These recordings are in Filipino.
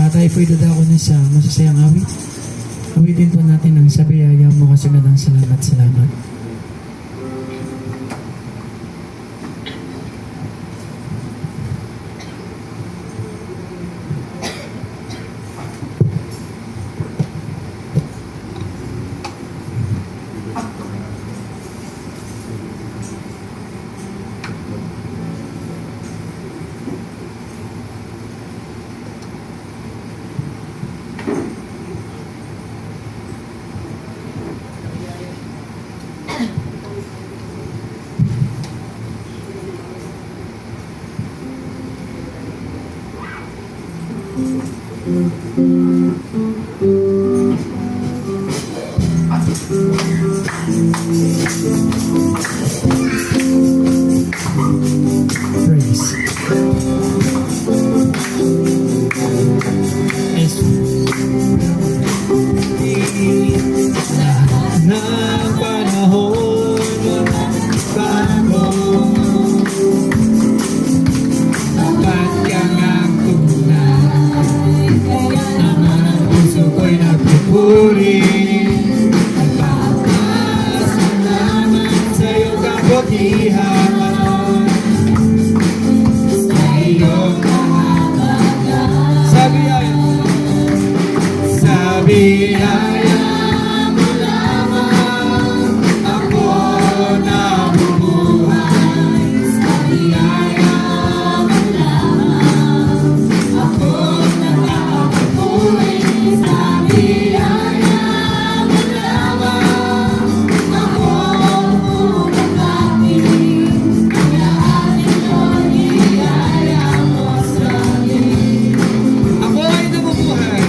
Tayo po'y dadako na sa masasayang awit. Awitin po natin ang sa biyaya mo kasi nadang salamat, salamat. Praise. Yes. Lahat ng panahon bago dapat kang ang tunay naman ang puso ko'y nagpupuri nagpapasalamat sa'yo kabutihan sa iyong kahabagan sa biyaya mo lamang ako nabubuhay sa biyaya mo lamang ako nakakabuhay sa biyaya mo lamang ako kumakapiling ang lahat ito'y niyaya mo sa akin. Ako ay nabubuhay.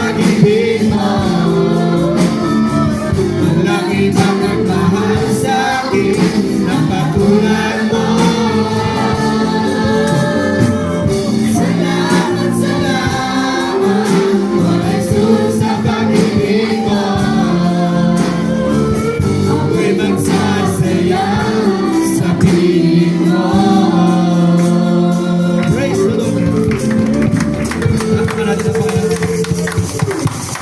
pag-ibig mo. Walang ibang nagmahal sa'kin ng katulad mo. Salamat, salamat, O Jesus, sa pag-ibig mo. Ako'y magsasaya sa piling mo. Praise the Lord. Takpan natin ang Panginoon.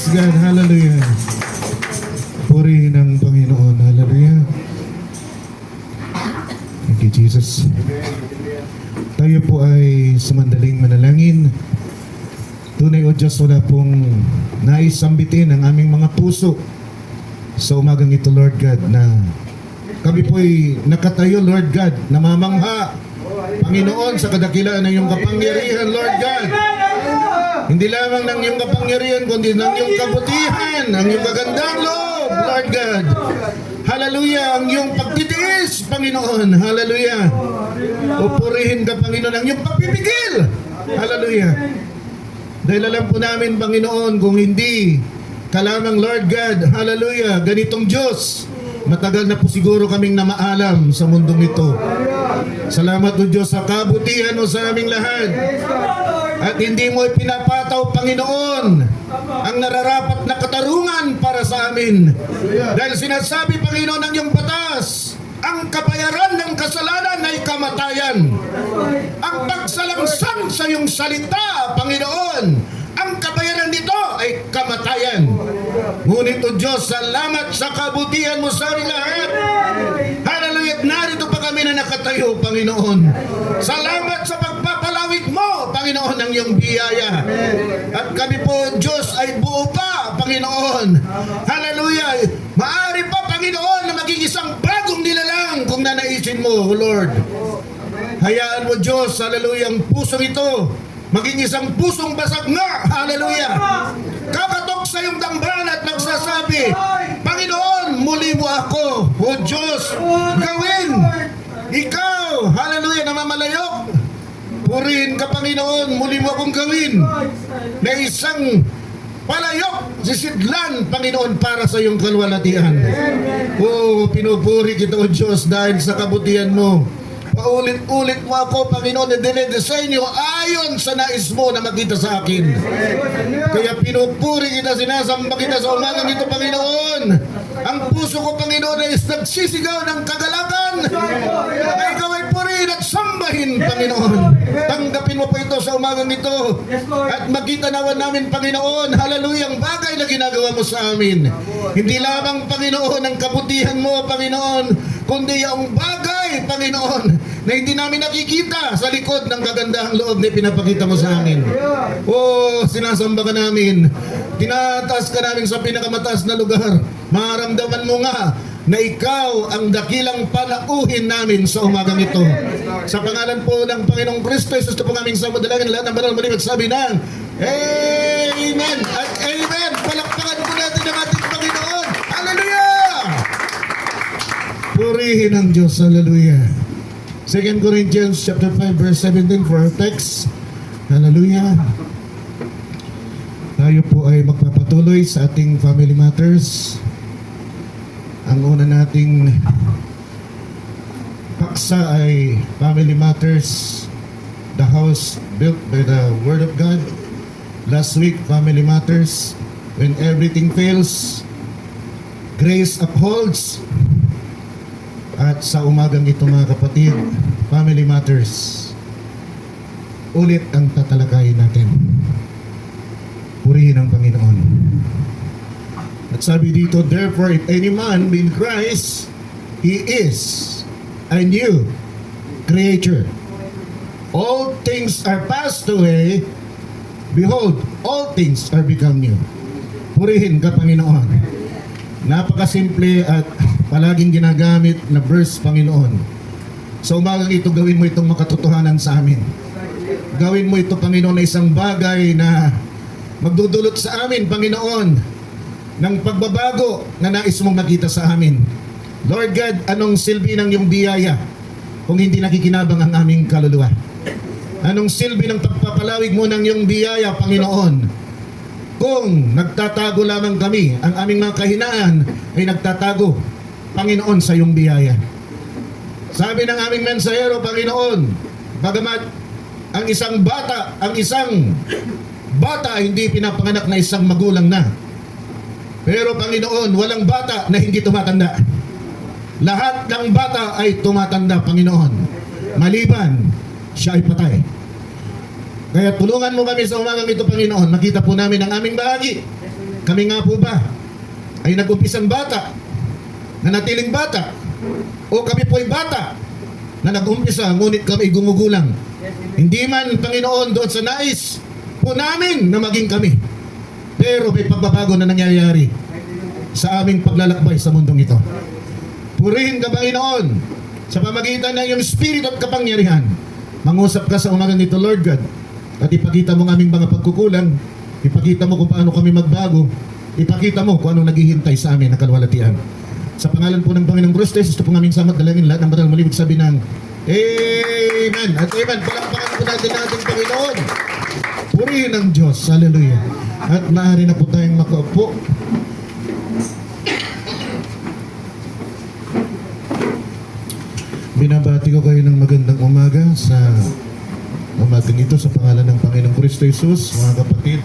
Praise God. Hallelujah. Purihin ang Panginoon. Hallelujah. Thank you, Jesus. Tayo po ay sumandaling manalangin. Tunay o Diyos, wala pong naisambitin ang aming mga puso sa umagang ito, Lord God, na kami po'y nakatayo, Lord God, namamangha, Panginoon, sa kadakilaan ng iyong kapangyarihan, Lord God. Hindi lamang ng iyong kapangyarihan, kundi ng iyong kabutihan, ang iyong kagandang loob, Lord God. Hallelujah, ang iyong pagtitiis, Panginoon. Hallelujah. Pupurihin ka, Panginoon, ang iyong pagpipigil. Hallelujah. Dahil alam po namin, Panginoon, kung hindi ka lamang, Lord God, hallelujah, ganitong Diyos, matagal na po siguro kaming namaalam sa mundong ito. Salamat o Diyos sa kabutihan mo sa aming lahat. At hindi mo pinapataw, Panginoon, ang nararapat na katarungan para sa amin. Dahil sinasabi, Panginoon, ng iyong batas, ang kabayaran ng kasalanan ay kamatayan. Ang pagsalangsang sa iyong salita, Panginoon, ang kabayaran nito ay kamatayan. Ngunit o Diyos, salamat sa kabutihan mo sa aming lahat. Hallelujah, narito pa kami na nakatayo, Panginoon. Salamat sa pagpapalawig mo, Panginoon, ng iyong biyaya. At kami po, Diyos, ay buo pa, Panginoon. Hallelujah. Maari pa, Panginoon, na maging isang bagong nilalang kung nanaisin mo, Lord. Hayaan mo, Diyos, hallelujah, ang puso ito maging isang pusong basag na, hallelujah. Kakatok sa iyong dambana at nagsasabi, Panginoon, muli mo ako, o Diyos, gawin. Ikaw, hallelujah, namamalayok. Purihin ka, Panginoon, muli mo akong gawin na isang palayok, sisidlan, Panginoon, para sa iyong kalwalatian. O, pinupuri kita, o Diyos, dahil sa kabutihan mo. Paulit-ulit mo ako, Panginoon, na dinedesenyo ayon sa nais mo na makita sa akin. Kaya pinupuri kita, sinasamba kita sa umagang ito, Panginoon. Ang puso ko, Panginoon, ay nagsisigaw ng kagalakan. Ay ikaw ay purihin at sambahin, Panginoon. Tanggapin mo po ito sa umagang ito. At makita naman namin, Panginoon, hallelujah, ang bagay na ginagawa mo sa amin. Hindi lamang, Panginoon, ang kabutihan mo, Panginoon, kundi ang bagay, Panginoon, na hindi namin nakikita sa likod ng kagandahang loob na pinapakita mo sa amin. Oh, sinasamba ka namin. Tinataas ka namin sa pinakamataas na lugar. Maramdaman mo nga na ikaw ang dakilang panauhin namin sa umagang ito. Sa pangalan po ng Panginoong Kristo, ito po aming samadalangin, lahat ng banal malimit sabi ng Amen at Amen. Palakpakan po natin ang ating Panginoon. Hallelujah! Purihin ang Diyos. Hallelujah. 2 Corinthians chapter 5 verse 17 for our text. Hallelujah. Tayo po ay magpapatuloy sa ating family matters. Ang una nating paksa ay family matters, the house built by the Word of God. Last week, family matters, when everything fails, grace upholds. At sa umagang ito, mga kapatid, family matters, ulit ang tatalakayin natin. Purihin ang Panginoon. At sabi dito, therefore, if any man be in Christ, he is a new creature. All things are passed away. Behold, all things are become new. Purihin ka, Panginoon. Napakasimple at palaging ginagamit na verse, Panginoon. Sa umagang ito, gawin mo itong makatotohanan sa amin. Gawin mo ito, Panginoon, na isang bagay na magdudulot sa amin, Panginoon, ng pagbabago na nais mong makita sa amin. Lord God, anong silbi ng iyong biyaya kung hindi nakikinabang ang aming kaluluwa? Anong silbi ng pagpapalawig mo ng iyong biyaya, Panginoon, kung nagtatago lamang kami, ang aming mga kahinaan ay nagtatago, Panginoon, sa iyong biyaya. Sabi ng aming mensahero, Panginoon, bagamat ang isang bata ay hindi pinapanganak na isang magulang na. Pero Panginoon, walang bata na hindi tumatanda. Lahat ng bata ay tumatanda, Panginoon. Maliban, siya ay patay. Kaya tulungan mo kami sa umagang ito, Panginoon. Makita po namin ang aming bahagi. Kami nga po ba ay nag-umpisang bata, nanatiling bata, o kami po ay bata na nag-umpisa ngunit kami gumugulang? Hindi man, Panginoon, doon sa nais po namin na maging kami. Pero may pagbabago na nangyayari sa aming paglalakbay sa mundong ito. Purihin ka, Panginoon, sa pamagitan ng iyong Espiritu at kapangyarihan. Mangusap ka sa umagang ito, Lord God, at ipakita mo ang aming mga pagkukulang, ipakita mo kung paano kami magbago, ipakita mo kung anong naghihintay sa amin na kalwalatian. Sa pangalan po ng Panginoong Kristo, ito pong aming samat dalangin lahat ng banal malibig sabi ng Amen at Amen. Palakpakan po natin natin, Panginoon. Purihin ang Diyos. Hallelujah. At maaari na po tayong makaupo. Binabati ko kayo ng magandang umaga sa umagang ito sa pangalan ng Panginoong Kristo Jesus, mga kapatid.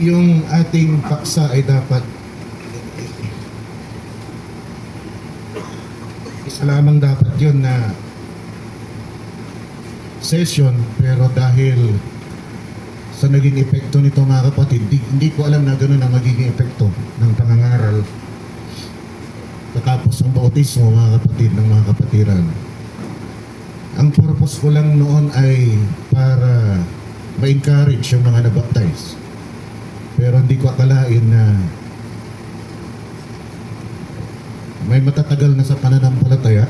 Yung ating paksa ay dapat isa lamang dapat yun na session, pero dahil sa naging epekto nito, mga kapatid, hindi ko alam na gano'n ang magiging epekto ng pangangaral katapos ang bautismo, mga kapatid, ng mga kapatiran. Ang purpose ko lang noon ay para ma-encourage yung mga nabaptize. Pero hindi ko akalain na may matatagal na sa pananampalataya.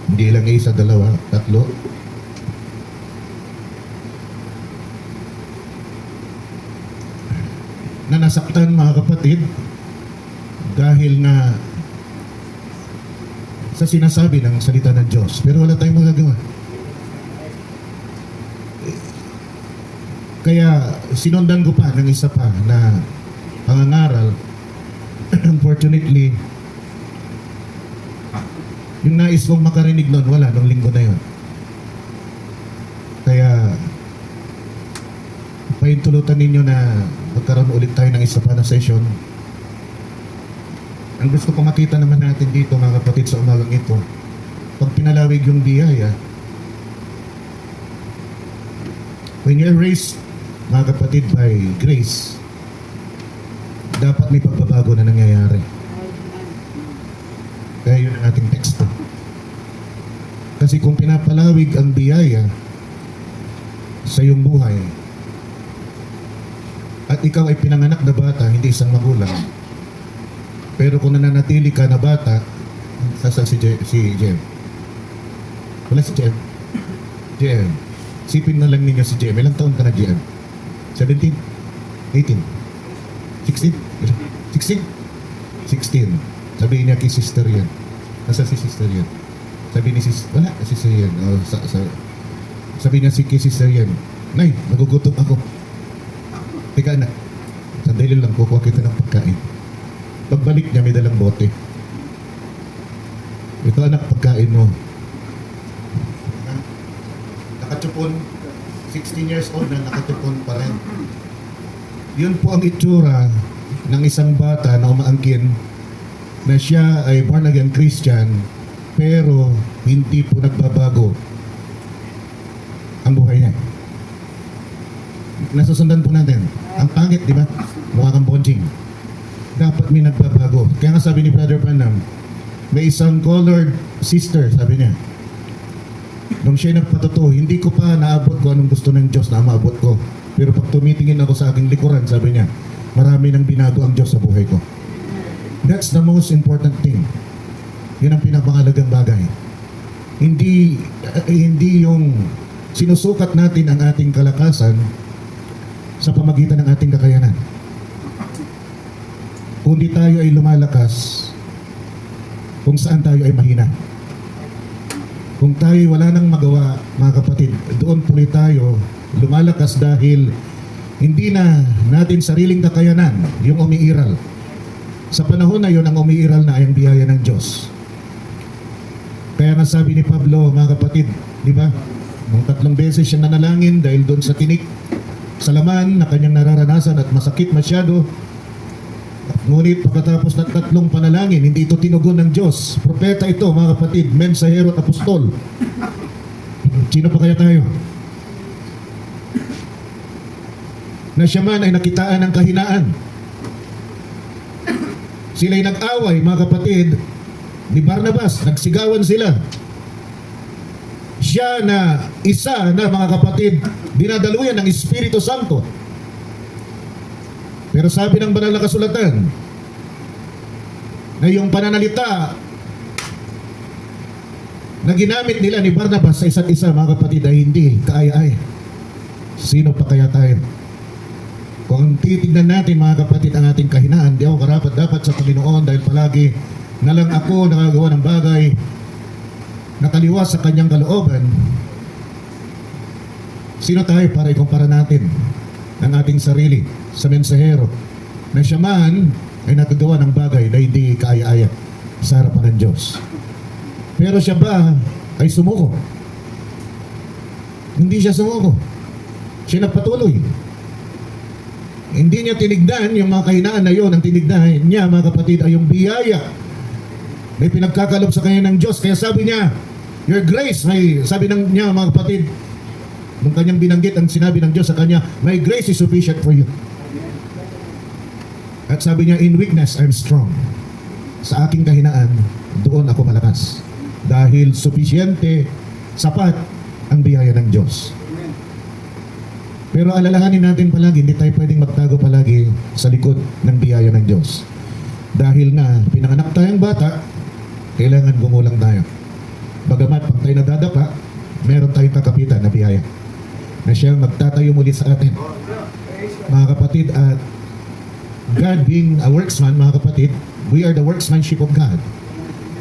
Hindi lang isa, dalawa, tatlo. Na nasaktan, mga kapatid, dahil na sa sinasabi ng salita ng Diyos. Pero wala tayong magagawa. Kaya sinundan ko pa ng isa pa na pangangaral. Unfortunately, yung nais kong makarinig nun, wala nung linggo na yun. Kaya paintulutan ninyo na magkaroon ulit tayo ng isa pa na session. Ang gusto ko makita naman natin dito, mga kapatid, sa umagang ito, pag pinalawig yung biyaya, when you're raised, mga kapatid, by grace, dapat may pagbabago na nangyayari. Kaya yun ang ating teksto. Kasi kung pinapalawig ang biyaya sa iyong buhay, at ikaw ay pinanganak na bata, hindi isang magulang, pero kung nananatili ka na bata, sasal si Jem. Wala si Jem. Jem. Sipin na lang ninyo si Jem. Ilang taon ka na, Jem? 17? 18? 16? 16? 16. Sabihin niya kay sister yan. Nasa si sister yan? Sabi ni sister, wala, sister yan. Sabi niya kay sister yan, Nay, nagugutom ako. Teka na, sandali lang, kukuha kita ng pagkain. Pagbalik niya, may dalang bote. Ito, anak, pagkain mo. Nakatupon, 16 years old na nakatupon pa rin. Yun po ang itsura ng isang bata na umaangkin na siya ay born again Christian, pero hindi po nagbabago ang buhay niya. Nasusundan po natin. Ang pangit, di ba? Mukha kang bonjing. Dapat may nagbabago. Kaya nga sabi ni Brother Branham, may isang colored sister, sabi niya. Nung siya nagpatuto, hindi ko pa naabot ko anong gusto ng Diyos na maabot ko. Pero pag tumitingin ako sa aking likuran, sabi niya, marami nang binago ang Diyos sa buhay ko. That's the most important thing. Yun ang pinapangalagang bagay. Hindi yung sinusukat natin ang ating kalakasan sa pamagitan ng ating kakayanan. Kundi tayo ay lumalakas kung saan tayo ay mahina. Kung tayo wala nang magawa, mga kapatid, doon puli tayo lumalakas dahil hindi na natin sariling kakayanan yung umiiral. Sa panahon na yun, ang umiiral na ay ang biyaya ng Diyos. Kaya nga sabi ni Pablo, mga kapatid, di ba? Nung 3 beses siya nanalangin dahil doon sa tinik sa laman na kanyang nararanasan at masakit masyado. Ngunit pagkatapos ng 3 panalangin, hindi ito tinugon ng Diyos. Propeta ito, mga kapatid, mensahero at apostol. Sino pa kaya tayo? na siya man ay nakitaan ng kahinaan. Sila'y nag-away, mga kapatid, ni Barnabas, nagsigawan sila. Siya na isa na, mga kapatid, dinadaluyan ng Espiritu Santo. Pero sabi ng banal na kasulatan na yung pananalita na ginamit nila ni Barnabas sa isa't isa, mga kapatid, ay hindi kaaya-aya. Sino pa kaya tayo? Kung titignan natin, mga kapatid, ang ating kahinaan, di ako karapat-dapat sa Panginoon dahil palagi na lang ako nakagawa ng bagay na taliwas sa kanyang kalooban. Sino tayo para ikumpara natin ang ating sarili sa mensahero na siya man ay nakagawa ng bagay na hindi kaaya-aya sa harapan ng Diyos? Pero siya ba ay sumuko? Hindi siya sumuko. Siya nagpatuloy. Hindi niya tinignan yung mga kahinaan na yun. Ang tinignan niya, mga kapatid, ay yung biyaya may pinagkakalob sa kanya ng Diyos. Kaya sabi niya, your grace, sabi niya, mga kapatid, nung kanyang binanggit ang sinabi ng Diyos sa kanya, my grace is sufficient for you. At sabi niya, in weakness, I'm strong. Sa aking kahinaan, doon ako malakas. Dahil sufisyente, sapat ang biyaya ng Diyos. Pero alalahanin natin palagi, hindi tayo pwedeng magtago palagi sa likod ng biyaya ng Diyos. Dahil nga, pinanganak tayong bata, kailangan gumulang tayo. Bagamat pag tayo nadadapa, meron tayong kakapitan na biyaya na siyang magtatayo muli sa atin. Mga kapatid, at God being a worksman, mga kapatid, we are the workmanship of God.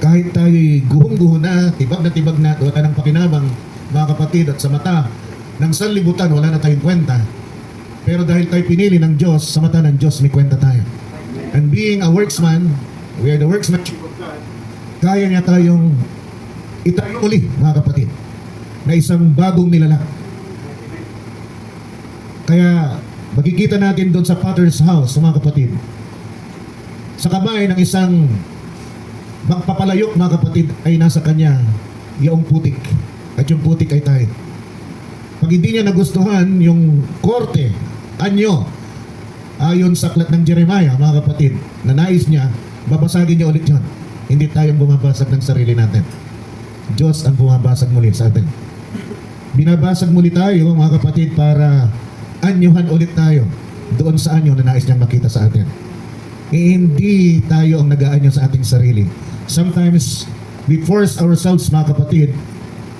Kahit tayo'y guhong-guho na tibag na, wala ng pakinabang, mga kapatid, at sa mata ng sanlibutan, wala na tayong kwenta. Pero dahil tayo pinili ng Diyos, sa mata ng Diyos, may kwenta tayo. And being a worksman, we are the workmanship of God, kaya niya tayong itayo uli, mga kapatid, na isang bagong nilalang. Kaya, makikita natin doon sa Potter's House, mga kapatid, sa kamay ng isang magpapalayok, mga kapatid, ay nasa kanya yung putik. At yung putik ay tayo. Pag hindi niya nagustuhan yung korte, anyo, ayon sa aklat ng Jeremiah, mga kapatid, na nais niya, babasagin niya ulit yun. Hindi tayong bumabasag ng sarili natin. Diyos ang bumabasag muli sa atin. Binabasag muli tayo, mga kapatid, para anyuhan ulit tayo doon sa anyo na nais niyang makita sa atin. Hindi tayo ang nag-aanyo sa ating sarili. Sometimes, we force ourselves, mga kapatid,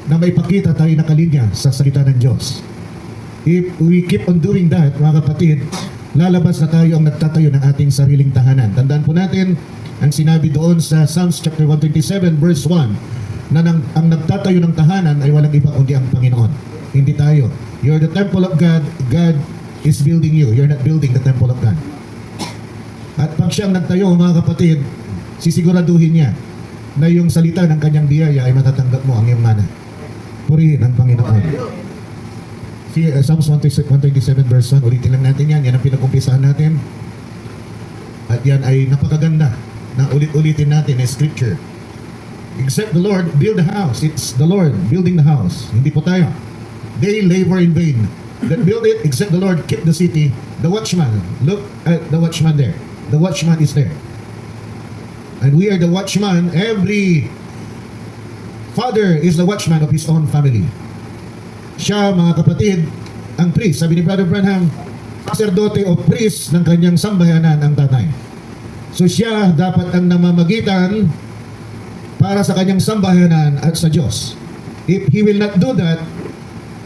na maipakita tayo nakalinya sa salita ng Diyos. If we keep on doing that, mga kapatid, lalabas na tayo ang nagtatayo ng ating sariling tahanan. Tandaan po natin ang sinabi doon sa Psalms chapter 127 verse 1 na ang nagtatayo ng tahanan ay walang iba kundi ang Panginoon. Hindi tayo. You're the temple of God. God is building you. You're not building the temple of God. At pag siyang nagtayo, mga kapatid, sisiguraduhin niya na yung salita ng kanyang biyaya ay matatanggap mo ang iyong mana. Purihin ang Panginoon. Psalms 127 verse 1, ulitin lang natin yan. Yan ang pinag-umpisahan natin. At yan ay napakaganda na ulit-ulitin natin na scripture. Except the Lord build the house. It's the Lord building the house. Hindi po tayo. They labor in vain that build it, except the Lord keep the city. The watchman, look at the watchman there. The watchman is there. And we are the watchman. Every father is the watchman of his own family. Siya, mga kapatid, ang priest. Sabi ni Brother Branham, sacerdote o priest ng kanyang sambahanan ang tatay. So siya dapat ang namamagitan para sa kanyang sambahanan at sa Diyos. If he will not do that,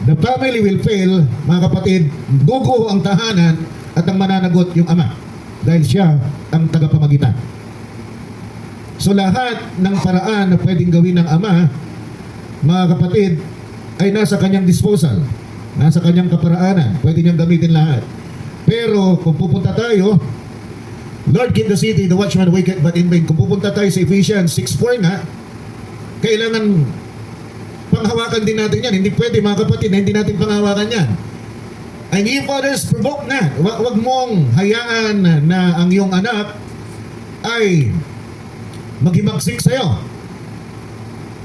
the family will fail, mga kapatid. Guguho ang tahanan at ang mananagot yung ama. Dahil siya ang tagapamagitan. So lahat ng paraan na pwedeng gawin ng ama, mga kapatid, ay nasa kanyang disposal. Nasa kanyang kaparaanan. Pwede niyang gamitin lahat. Pero kung pupunta tayo, Lord keep the city, the watchman waketh but in vain. Kung pupunta tayo sa Ephesians 6:4 nga, kailangan panghawakan din natin yan. Hindi pwede, mga kapatid, na hindi natin panghawakan yan. And ye fathers, provoke not. Huwag mong hayaan na ang iyong anak ay maghimagsik sa'yo.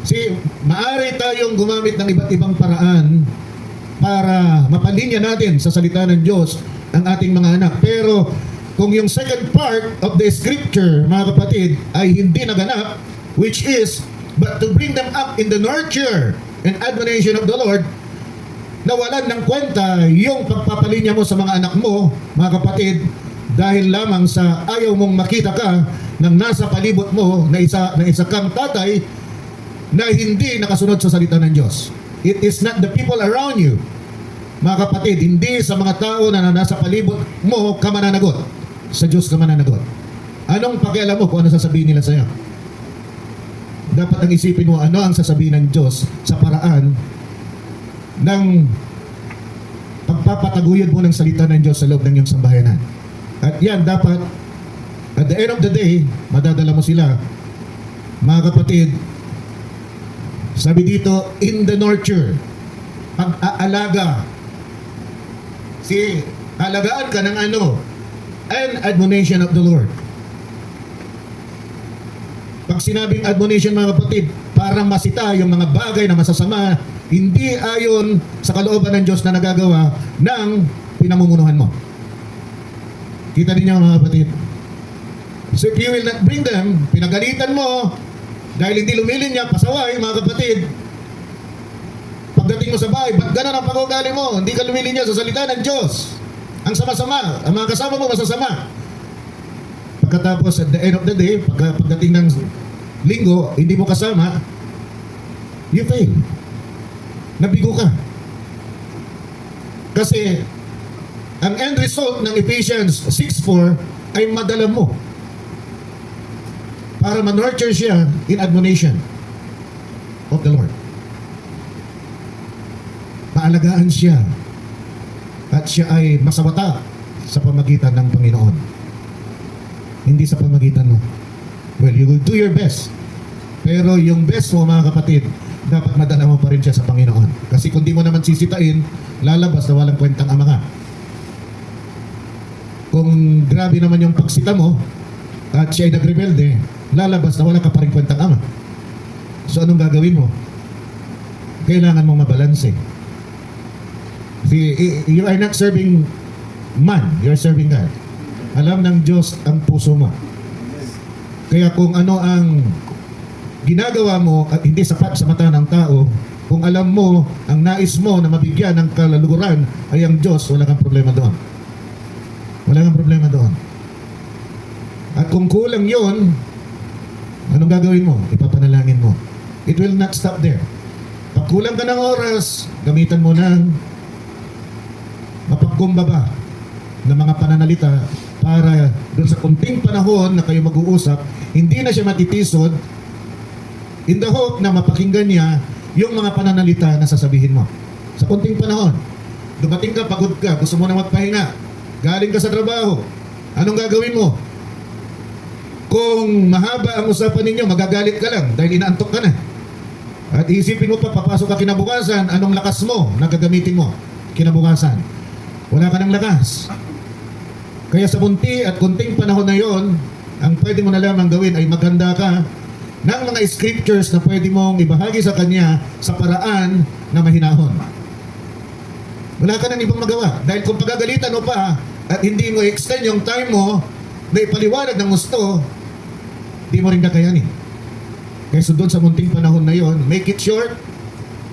Kasi maaari tayong gumamit ng iba't ibang paraan para mapalinya natin sa salita ng Diyos ang ating mga anak. Pero kung yung second part of the scripture, mga kapatid, ay hindi naganap, which is, but to bring them up in the nurture and admonition of the Lord, nawalan ng kwenta yung pagpapalinya mo sa mga anak mo, mga kapatid, dahil lamang sa ayaw mong makita ka ng nasa palibot mo na isa kang tatay na hindi nakasunod sa salita ng Diyos. It is not the people around you, mga kapatid, hindi sa mga tao na nasa palibot mo ka mananagot. Sa Diyos ka mananagot. Anong pakialam mo kung ano sasabihin nila sa'yo? Dapat ang isipin mo ano ang sasabihin ng Diyos sa paraan ng pagpapataguyod mo ng salita ng Diyos sa loob ng iyong sambahayanan. At yan dapat, at the end of the day, madadala mo sila, mga kapatid, sabi dito, in the nurture, pag-aalaga, alagaan ka ng ano, and admonition of the Lord. Pag sinabing admonition, mga kapatid, para masita yung mga bagay na masasama, hindi ayon sa kalooban ng Diyos na nagagawa ng pinamumunuhan mo. Kita niyo mga kapatid. So if you will not bring them, pinagalitan mo, dahil hindi lumilinya, pasaway, mga kapatid. Pagdating mo sa bahay, ba't ganun ang pag-ugali mo? Hindi ka lumilinya sa salita ng Diyos. Ang sama-sama, ang mga kasama mo masasama. Pagkatapos at the end of the day, pagdating ng linggo, hindi mo kasama, you fail. Nabigo ka. Kasi ang end result ng Ephesians 6:4 ay madala mo para ma-nurture siya in admonition of the Lord. Paalagaan siya at siya ay masawata sa pamagitan ng Panginoon. Hindi sa pamagitan mo. Well, you will do your best. Pero yung best mo, mga kapatid, dapat madala mo pa rin siya sa Panginoon. Kasi kung di mo naman sisitain, lalabas na walang kwentang ama ka. Kung grabe naman yung pagsita mo at siya ay nagrebelde, lalabas na wala ka pa rin kwentang ama. So anong gagawin mo? Kailangan mong mabalanse. See, you are not serving man, you are serving God. Alam ng Diyos ang puso mo. Kaya kung ano ang ginagawa mo at hindi sapat sa mata ng tao, kung alam mo ang nais mo na mabigyan ng kalaluguran ay ang Diyos, wala kang problema doon. Wala kang problema doon. At kung kulang yon, anong gagawin mo? Ipapanalangin mo. It will not stop there. Pag kulang ka ng oras, gamitan mo ng mapagkumbaba ng mga pananalita para doon sa kunting panahon na kayo mag-uusap, hindi na siya matitisod in the hope na mapakinggan niya yung mga pananalita na sasabihin mo. Sa kunting panahon, dumating ka, pagod ka, gusto mo na magpahinga, galing ka sa trabaho, anong gagawin mo? Kung mahaba ang usapan ninyo, magagalit ka lang dahil inaantok ka na. At isipin mo pa, papasok ka kinabukasan, anong lakas mo na gagamitin mo kinabukasan? Wala ka ng lakas. Kaya sa kunting panahon na yon, ang pwede mo na lamang gawin ay maghanda ka ng mga scriptures na pwede mong ibahagi sa Kanya sa paraan na mahinahon. Wala ka nang ibang magawa. Dahil kung pagagalitan mo pa at hindi mo extend yung time mo na ipaliwanag ng gusto, di mo rin kakayanin. Kaya so doon sa munting panahon na yon, make it short,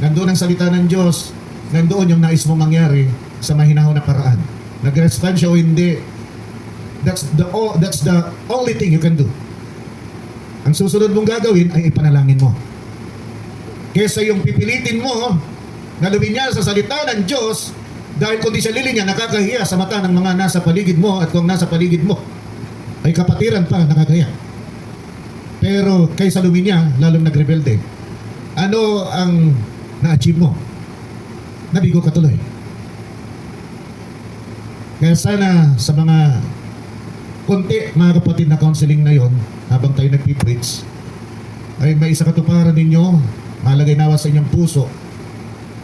nandoon ang salita ng Diyos, nandoon yung nais mong mangyari sa mahinahon na paraan. Nag-respond siya o hindi, that's the only thing you can do. Ang susunod mong gagawin ay ipanalangin mo. Kesa yung pipilitin mo na luminya sa salita ng Diyos dahil kung di siya lilinya, nakakahiya sa mata ng mga nasa paligid mo at kung nasa paligid mo ay kapatiran pa, nakakahiya. Pero kaysa luminya, lalong nagrebelde, ano ang na-achieve mo? Nabigo ka tuloy. Kaya sana sa mga konti, mga kapatid, na counseling na yon, habang tayo nagpipreach, ay may isa katuparan ninyo, malagay nawa sa inyong puso,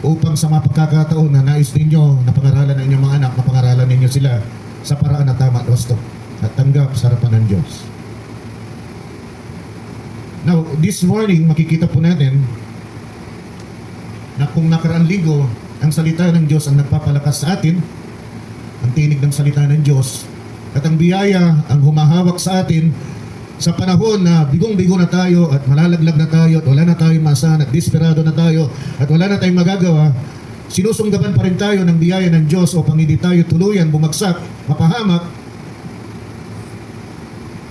upang sa mga pagkakataon na nais ninyo na pangaralan ng inyong mga anak, mapangaralan ninyo sila sa paraan na tama at wasto at tanggap sa harapan ng Diyos. Now, this morning, makikita po natin na kung nakaraan linggo, ang salita ng Diyos ang nagpapalakas sa atin, ang ang tinig ng salita ng Diyos, at ang biyaya ang humahawak sa atin sa panahon na bigong-bigo na tayo at malalaglag na tayo at wala na tayong maasahan at desperado na tayo at wala na tayong magagawa, sinusunggaban pa rin tayo ng biyaya ng Diyos upang hindi tayo tuluyan, bumagsak, mapahamak.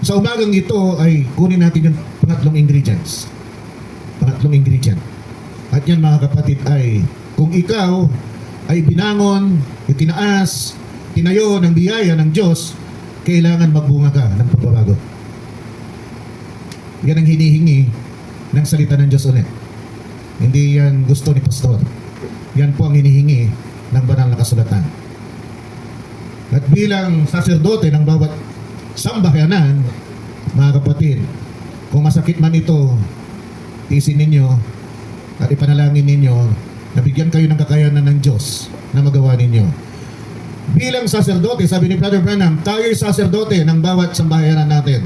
Sa umagang ito ay kunin natin yung pangatlong ingredients. Pangatlong ingredient. At yan mga kapatid ay kung ikaw ay binangon, itinaas, tinayo ng biyaya ng Diyos, kailangan magbunga ka ng pagbabago. Yan ang hinihingi ng salita ng Diyos ulit. Hindi yan gusto ni Pastor. Yan po ang hinihingi ng banal na kasulatan. At bilang saserdote ng bawat sambahayanan, mga kapatid, kung masakit man ito, tiisin ninyo at ipanalangin ninyo na bigyan kayo ng kakayanan ng Diyos na magawa ninyo. Bilang saserdote, sabi ni Brother Branham, tayo'y saserdote ng bawat sambahayanan natin.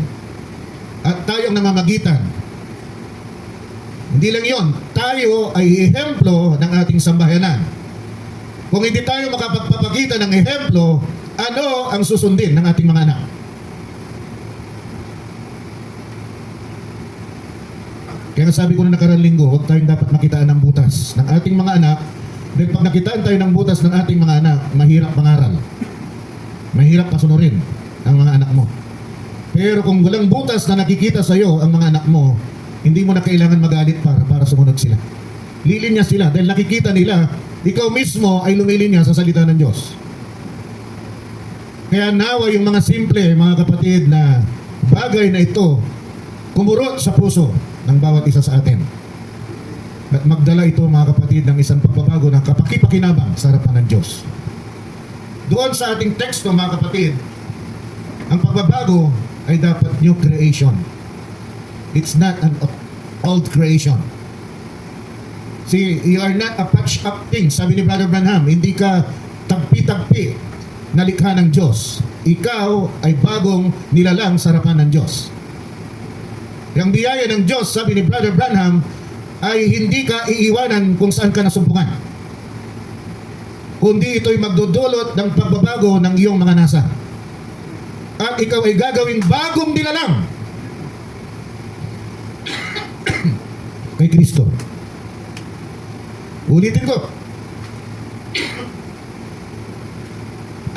At tayong namamagitan. Hindi lang yon, tayo ay ehemplo ng ating sambahayanan. Kung hindi tayo makapagpapakita ng ehemplo, ano ang susundin ng ating mga anak? Kaya sabi ko na nakarang linggo, huwag tayong dapat makitaan ng butas ng ating mga anak. Dahil pag nakitaan tayo ng butas ng ating mga anak, mahirap mangaral. Mahirap pasunurin ang mga anak mo. Pero kung walang butas na nakikita sa iyo ang mga anak mo, hindi mo na kailangan magalit para sumunod sila. Lilinya sila dahil nakikita nila, ikaw mismo ay lumilinya sa salita ng Diyos. Kaya nawa yung mga simple, mga kapatid, na bagay na ito, kumurot sa puso ng bawat isa sa atin. At magdala ito, mga kapatid, ng isang pagbabago ng kapakipakinabang sa harapan ng Diyos. Doon sa ating teksto, mga kapatid, ang pagbabago ay dapat new creation. It's not an old creation. See, you are not a patched up thing. Sabi ni Brother Branham, hindi ka tagpi-tagpi na likha ng Diyos. Ikaw ay bagong nilalang sa harapan ng Diyos. Yung biyaya ng Diyos, sabi ni Brother Branham, ay hindi ka iiwanan kung saan ka nasumpungan. Kundi ito'y magdudulot ng pagbabago ng iyong mga nasa. At ikaw ay gagawing bagong nilalang kay Kristo. Ulitin ko.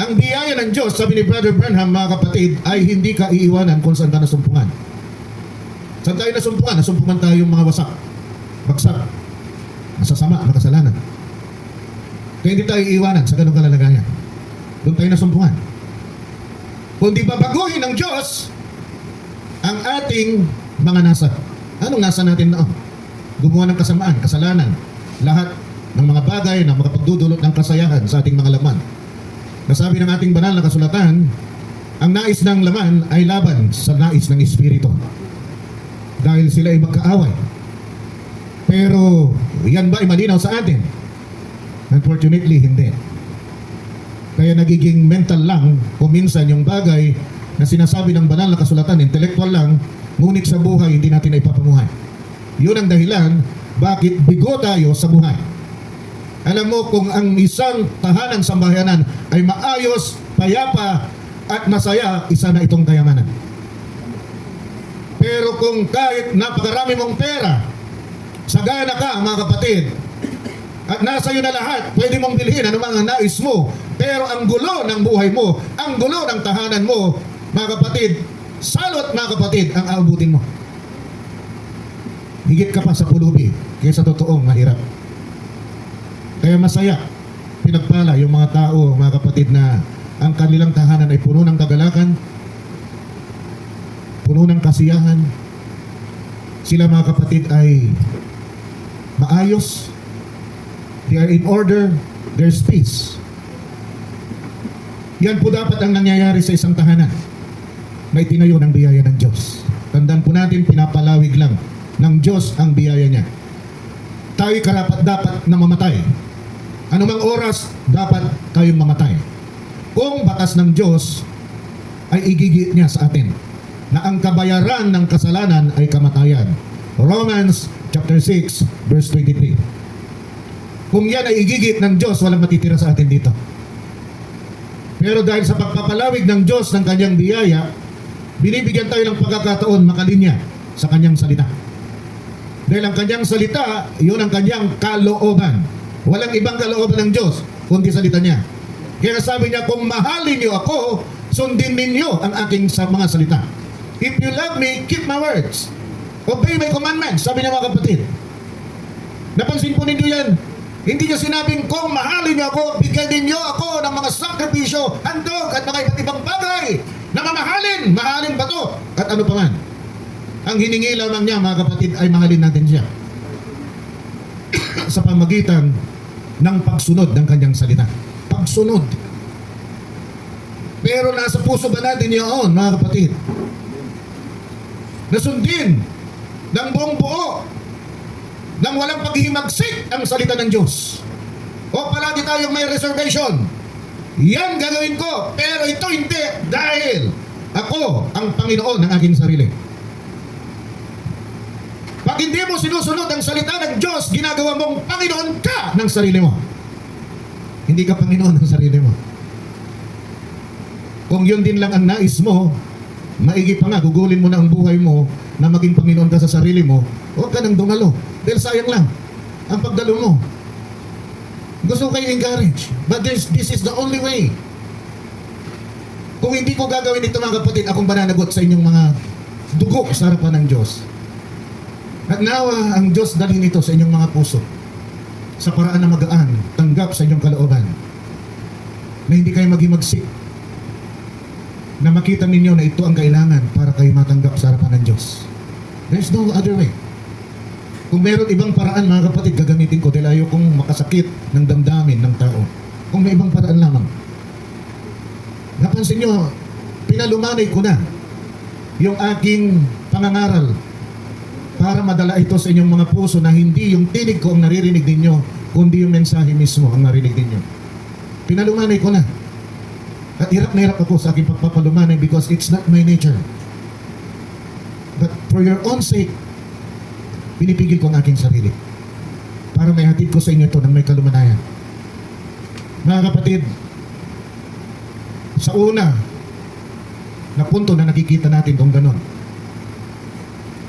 Ang biyaya ng Diyos, sabi ni Brother Branham, mga kapatid, ay hindi ka iiwanan kung saan ka nasumpungan. Saan tayo nasumpungan? Nasumpungan tayong mga wasak, bagsak, masasama, makasalanan. Kaya hindi tayo iiwanan sa ganung kalalagayan. Doon tayo nasumpungan. Kundi babaguhin ng Diyos ang ating mga nasa. Anong nasa natin noon? Gumawa ng kasamaan, kasalanan, lahat ng mga bagay na makapagdudulot ng kasayahan sa ating mga laman. Nasabi ng ating banal na kasulatan, ang nais ng laman ay laban sa nais ng Espiritu. Dahil sila ay magkaaway. Pero yan ba ay malinaw sa atin? Unfortunately, hindi. Kaya nagiging mental lang o minsan yung bagay na sinasabi ng banal na kasulatan, intellectual lang, ngunit sa buhay hindi natin ipapamuhay. Yun ang dahilan bakit bigo tayo sa buhay. Alam mo, kung ang isang tahanang sambahayanan ay maayos, payapa at masaya, isa na itong kayamanan. Pero kung kahit napakarami mong pera, sagana ka, mga kapatid, at nasa iyo na lahat, pwede mong bilhin ano mga nais mo, pero ang gulo ng buhay mo, ang gulo ng tahanan mo, mga kapatid, salot, mga kapatid, ang aabutin mo. Higit ka pa sa pulubi kaysa totoong mahirap. Kaya masaya, pinagpala yung mga tao, mga kapatid, na ang kanilang tahanan ay puno ng kagalakan, puno ng kasiyahan. Sila, mga kapatid, ay maayos. They are in order. There's peace. Yan po dapat ang nangyayari sa isang tahanan na itinayo ng biyaya ng Diyos. Tandaan po natin, pinapalawig lang ng Diyos ang biyaya niya. Tayo'y karapat-dapat na mamatay. Anumang oras, dapat tayong mamatay. Kung batas ng Diyos ay igigit niya sa atin na ang kabayaran ng kasalanan ay kamatayan. Romans chapter 6 verse 23. Kung yan ay igigit ng Diyos, walang matitira sa atin dito. Pero dahil sa pagpapalawig ng Diyos ng kanyang biyaya, binibigyan tayo ng pagkakataon makalinya sa kanyang salita. Dahil ang kanyang salita, yun ang kanyang kalooban. Walang ibang kalooban ng Diyos, kundi salita niya. Kaya sabi niya, kung mahalin niyo ako, sundin ninyo ang aking mga salita. If you love me, keep my words. Obey my commandments, sabi niya mga kapatid. Napansin po ninyo yan. Hindi niya sinabing, kung mahalin niyo ako, bigyan ninyo ako ng mga sakripisyo, handog at mga iba't ibang bagay na mamahalin. Mahalin ba to? At ano pa man. Ang hiningi lamang niya mga kapatid ay mahalin natin siya sa pamagitan ng pagsunod ng kanyang salita. Pagsunod. Pero nasa puso ba natin yun mga kapatid? Nasundin ng buong buo nang walang paghihimagsik ang salita ng Diyos. O palagi tayong may reservation. Yan gagawin ko, pero ito hindi dahil ako ang Panginoon ng aking sarili. Pag hindi mo sinusunod ang salita ng Diyos, ginagawa mong Panginoon ka ng sarili mo. Hindi ka Panginoon ng sarili mo. Kung yun din lang ang nais mo, maigi pa nga, gugulin mo na ang buhay mo na maging Panginoon ka sa sarili mo, huwag ka nang dumalo. Dahil sayang lang ang pagdalo mo. Gusto ko kayo encourage. But this is the only way. Kung hindi ko gagawin ito mga kapatid, akong mananagot sa inyong mga dugo sa harapan ng Diyos. At nawa ang Diyos dalhin ito sa inyong mga puso sa paraan na magaan, tanggap sa inyong kalooban. Na hindi kayo maghimagsik. Na makita ninyo na ito ang kailangan para kayo matanggap sa harapan ng Diyos. There's no other way. Kung meron ibang paraan mga kapatid, gagamitin ko dahil ayaw kong makasakit ng damdamin ng tao. Kung may ibang paraan lamang. Napansin nyo, pinalumanay ko na yung aking pangangaral para madala ito sa inyong mga puso na hindi yung tinig ko ang naririnig ninyo, kundi yung mensahe mismo ang narinig ninyo. Pinalumanay ko na. At hirap na hirap ako sa aking pagpapalumanay because it's not my nature. But for your own sake, pinipigil ko ang aking sarili para may hatid ko sa inyo ito ng may kalumanayan. Mga kapatid, sa una na punto na nakikita natin kung ganon,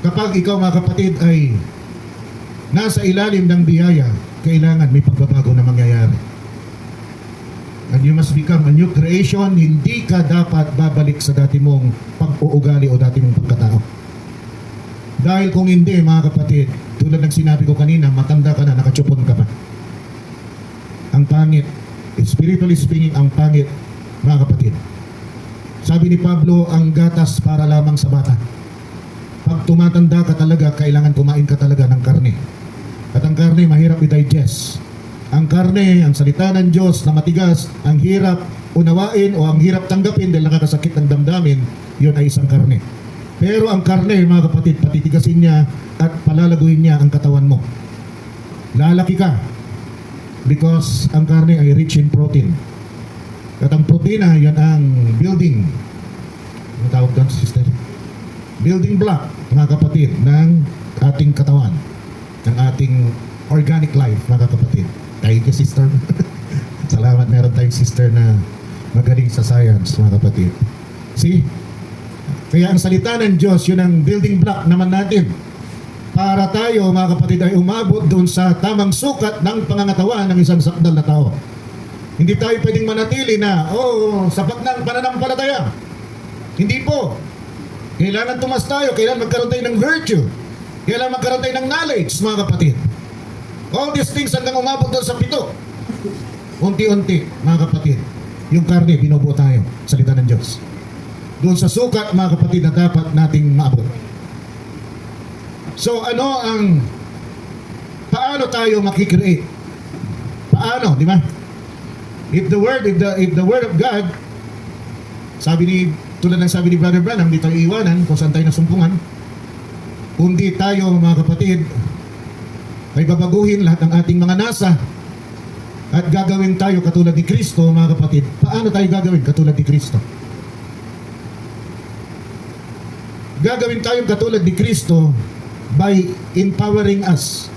kapag ikaw mga kapatid ay nasa ilalim ng biyaya, kailangan may pagbabago na mangyayari. And you must become a new creation. Hindi ka dapat babalik sa dati mong pag-uugali o dati mong pagkatao. Dahil kung hindi mga kapatid, tulad ng sinabi ko kanina, matanda ka na, nakachupon ka pa. Ang pangit, spiritually speaking, ang pangit mga kapatid. Sabi ni Pablo, ang gatas para lamang sa bata. Pag tumatanda ka talaga, kailangan kumain ka talaga ng karne. At ang karne, mahirap i-digest. Ang karne, ang salita ng Diyos na matigas, ang hirap unawain o ang hirap tanggapin dahil nakakasakit ng damdamin, yun ay isang karne. Pero ang karne, mga kapatid, patitigasin niya at palalaguin niya ang katawan mo. Lalaki ka because ang karne ay rich in protein. At ang protina, yun ang building. Ano tawag doon, sister? Building block, mga kapatid, ng ating katawan, ng ating organic life, mga kapatid. Thank you, sister. Salamat, meron tayong sister na magaling sa science, mga kapatid. See? Kaya ang salita ng Diyos, yun ang building block naman natin. Para tayo, mga kapatid, ay umabot doon sa tamang sukat ng pangangatawan ng isang sakdal na tao. Hindi tayo pwedeng manatili na, sapat ng pananampalataya. Hindi po. Kailangan tumas tayo, kailangan magkaroon tayo ng virtue. Kailangan magkaroon tayo ng knowledge, mga kapatid. All these things hanggang umabot doon sa 7. Unti-unti, mga kapatid, yung karne, binubuo tayo, salita ng Diyos. Doon sa sukat, mga kapatid, na dapat nating maabot. So, paano tayo makikreate? Paano, di ba? If the word of God, tulad ng sabi ni Brother Branham, hindi tayo iiwanan kung saan tayo nasumpungan. Kundi tayo, mga kapatid, ay babaguhin lahat ng ating mga nasa at gagawin tayo katulad ni Kristo, mga kapatid. Paano tayo gagawin katulad ni Kristo? Gagawin tayong katulad ni Kristo by empowering us.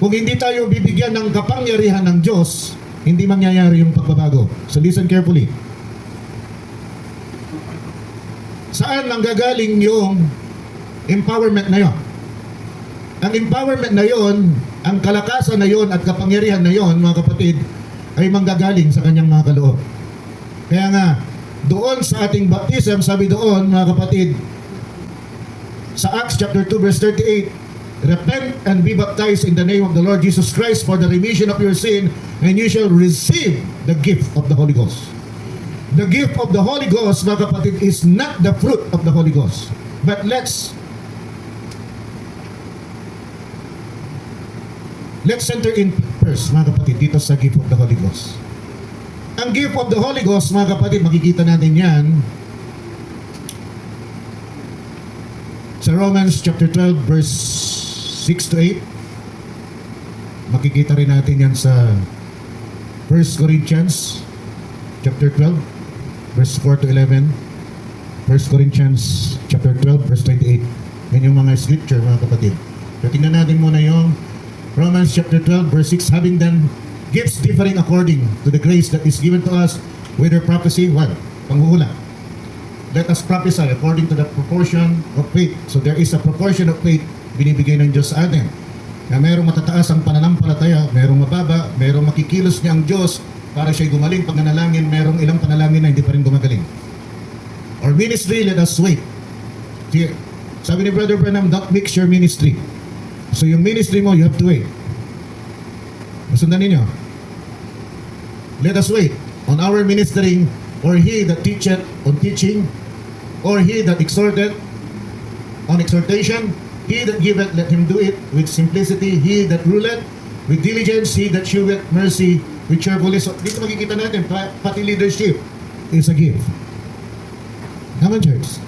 Kung hindi tayo bibigyan ng kapangyarihan ng Diyos, hindi mangyayari yung pagbabago. So listen carefully. saan nanggagaling yung empowerment na yon? Ang empowerment na yon, ang kalakasan na yon at kapangyarihan na yon, mga kapatid, ay manggagaling sa kanyang mga kaloob. Kaya nga, doon sa ating baptism, sabi doon, mga kapatid, sa Acts chapter 2 verse 38, repent and be baptized in the name of the Lord Jesus Christ for the remission of your sin, and you shall receive the gift of the Holy Ghost. The gift of the Holy Ghost, mga kapatid, is not the fruit of the Holy Ghost. But let's center in first, mga kapatid, dito sa gift of the Holy Ghost. Ang gift of the Holy Ghost, mga kapatid, makikita natin yan sa Romans chapter 12 verse 6 to 8. Makikita rin natin yan sa 1 Corinthians chapter 12 verse 4 to 11. 1 Corinthians chapter 12 verse 28. Yan yung mga scripture, mga kapatid. So tingnan natin muna yung Romans chapter 12 verse 6. Having then gifts differing according to the grace that is given to us, whether prophecy, what? Panghuhula. Let us prophesy according to the proportion of faith. So there is a proportion of faith binibigay ng Diyos sa atin. Na merong matataas ang pananampalataya, merong mababa, merong makikilos niya ang Diyos para siya'y gumaling pag nanalangin, merong ilang panalangin na hindi pa rin gumagaling. Or ministry, let us wait. See, sabi ni Brother Branham, don't mix your ministry. So yung ministry mo, you have to wait. Masundan ninyo. Let us wait on our ministering, or he that teacheth on teaching, or he that exhorteth on exhortation, he that giveth, let him do it with simplicity, he that ruleth with diligence, he that sheweth mercy with cheerfulness. So, dito makikita natin, pati leadership is a gift. Naman, church?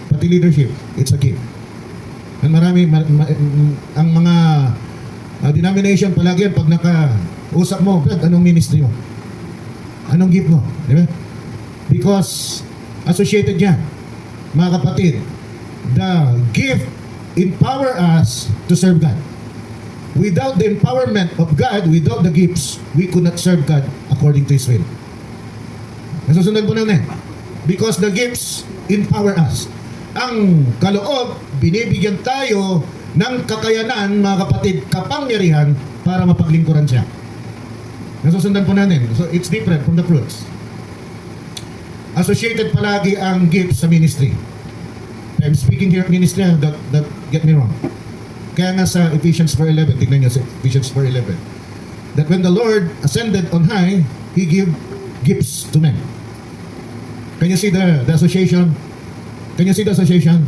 Pati leadership, it's a gift. And marami, ang mga denomination palagi yan, pag naka-usap mo, Brad, anong ministry mo? Anong gift mo? Di ba? Because associated yan, mga kapatid, the gift empower us to serve God. Without the empowerment of God, without the gifts, we could not serve God according to His will. Nasusundan po namin. Because the gifts empower us. Ang kaloob, binibigyan tayo ng kakayanan, mga kapatid, kapangyarihan para mapaglingkuran siya. Nasusundan po natin. So it's different from the fruits. Associated palagi ang gifts sa ministry. I'm speaking here of ministry, don't get me wrong. Kaya nga sa Ephesians 4:11, tignan nyo sa Ephesians 4:11, that when the Lord ascended on high, He gave gifts to men. Can you see the association? Can you see the association?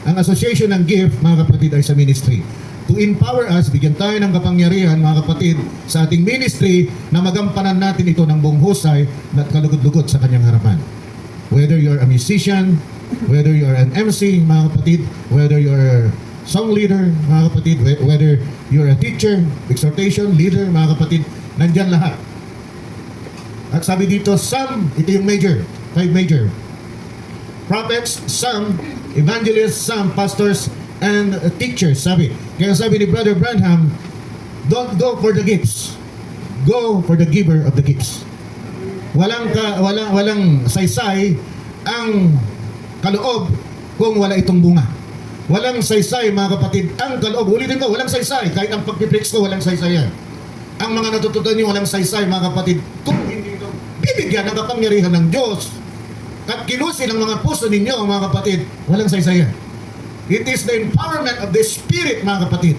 Ang association ng gift, mga kapatid, ay sa ministry. To empower us, bigyan tayo ng kapangyarihan, mga kapatid, sa ating ministry na magampanan natin ito ng buong husay at kalugod-lugod sa kanyang harapan. Whether you're a musician, whether you're an MC, mga kapatid, whether you're song leader, mga kapatid, whether you're a teacher, exhortation, leader, mga kapatid, nandyan lahat. At sabi dito, some, ito yung major, 5 major. Prophets, some, evangelists, some, pastors, and teachers, sabi. Kaya sabi ni Brother Branham, don't go for the gifts. Go for the giver of the gifts. Walang saysay ang kaloob kung wala itong bunga. Walang saysay, mga kapatid, ang kaloob. Ulitin ko, walang saysay. Kahit ang pagpipreach ko, walang saysay yan. Ang mga natutunan niyo, walang saysay, mga kapatid. Kung hindi ito bibigyan ng kapangyarihan ng Diyos at kilusin ang mga puso ninyo, mga kapatid, walang saysay yan. It is the empowerment of the Spirit, mga kapatid.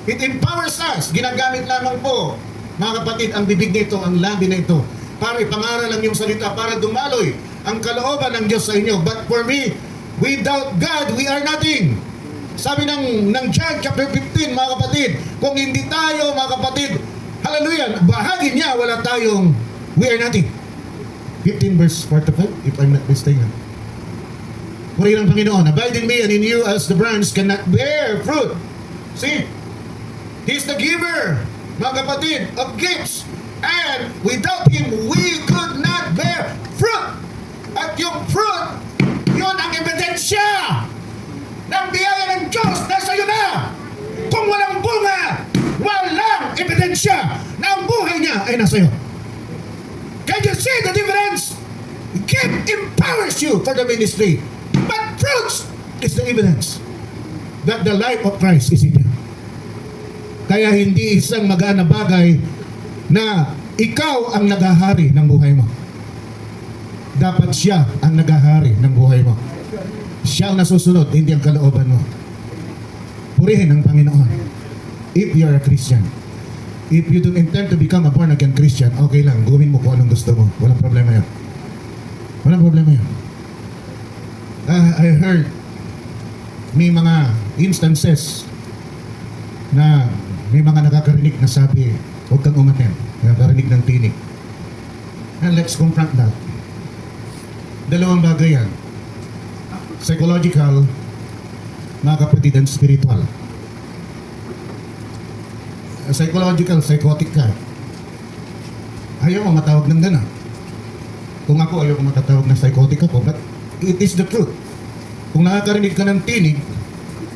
It empowers us. Ginagamit lamang po, mga kapatid, ang bibig nito, ang labi na ito, para ipangaral ang iyong salita, para dumaloy ang kalooban ng Diyos sa inyo. But for me, without God, we are nothing. Sabi ng John chapter 15, mga kapatid, kung hindi tayo, mga kapatid, hallelujah, bahagi niya, wala tayong, we are nothing. 15 verse 45, if I'm not mistaken. Purihin ang Panginoon, abide in me and in you as the branch cannot bear fruit. See? He's the giver, mga kapatid, of gifts. And without Him, we could not bear fruit. At yung fruit, yun ang ebidensya ng biyaya ng Diyos na sa'yo na. Kung walang bunga, walang ebidensya na ang buhay niya ay nasa iyo. Can you see the difference? gift empowers you for the ministry. But fruits is the evidence that the life of Christ is in you. Kaya hindi isang magaan na bagay na ikaw ang naghahari ng buhay mo. Dapat siya ang naghahari ng buhay mo. Siya ang nasusunod, hindi ang kalooban mo. Purihin ang Panginoon. If you are a Christian. If you don't intend to become a born-again Christian, okay lang, gawin mo kung anong gusto mo. Walang problema yun. Walang problema yun. I heard may mga instances na may mga nakakarinig na sabi, huwag kang umaten. Nakakarinig ng tinig. And let's confront that. Dalawang bagay yan. Psychological, mga kapatid, and spiritual. Psychological, psychotic ka. Ayaw mo matawag ng gana. Kung ako, ayaw ko matatawag na psychotic ako, but it is the truth. Kung nakakarinig ka ng tinig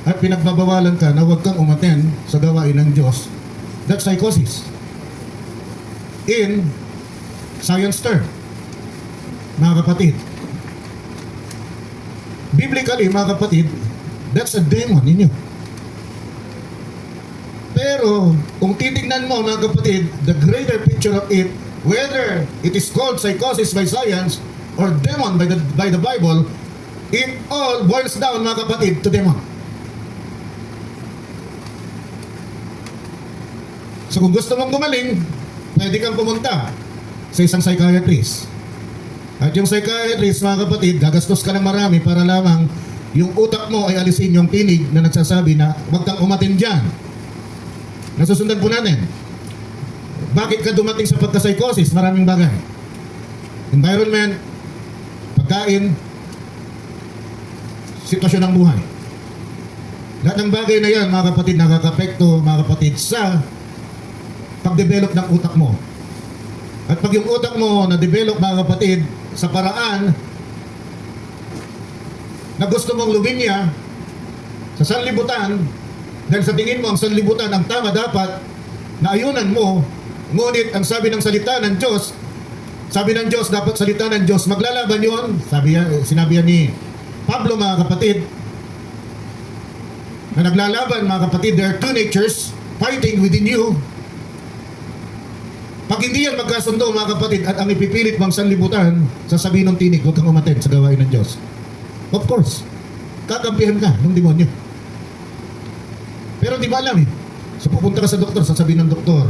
at pinagbabawalan ka na huwag kang umaten sa gawain ng Diyos, that's psychosis. In science term, mga kapatid. Biblically, mga kapatid, that's a demon in you. Pero, kung titignan mo, mga kapatid, the greater picture of it, whether it is called psychosis by science or demon by the Bible, it all boils down, mga kapatid, to demon. So kung gusto mong gumaling, pwede kang pumunta sa isang psychiatrist. At yung psychiatrist, mga kapatid, gagastos ka ng marami para lamang yung utak mo ay alisin yung tinig na nagsasabi na huwag kang umatin dyan. Nasusundan po natin. Bakit ka dumating sa pagka-psychosis? Maraming bagay. Environment, pagkain, sitwasyon ng buhay. Lahat ng bagay na yan, mga kapatid, nakaka-apekto, mga kapatid, sa pag-develop ng utak mo. At pag yung utak mo na-develop, mga kapatid, sa paraan na gusto mong luminya sa sanlibutan, dahil sa tingin mo ang sanlibutan ang tama dapat na ayunan mo, ngunit ang sabi ng salita ng Diyos, sabi ng Diyos, dapat salita ng Diyos, maglalaban yun. Sinabi yan ni Pablo, mga kapatid, na naglalaban, mga kapatid, there are two natures fighting within you. Pag hindi yan magkasundo, mga kapatid, at ang ipipilit mong sanlibutan, sasabihin ng tinig, huwag kang umaten sa gawain ng Diyos. Of course, kakampihan ka ng demonyo. Pero di ba alam eh, so pupunta ka sa doktor, sasabihin ng doktor,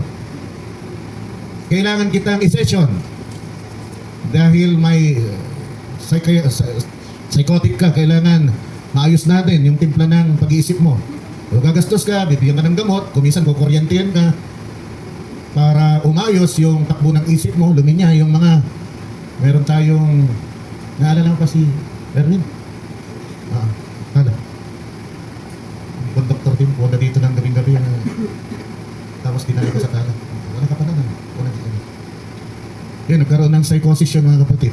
kailangan kitang i-session dahil may psychotic ka, kailangan maayos natin yung timpla ng pag-iisip mo. O gagastos ka, bibigyan ka ng gamot, kumisan kukuryentihan ka para umayos yung takbo ng isip mo, luminya yung mga, meron tayong, naalala ko pa si Erwin? Hala. Conductor din po na dito ng gabing-gabi na tapos dinali ko sa tala. Wala ka pa naman. Wala ka pa. Yan, nagkaroon ng psychosis yun, mga kapatid.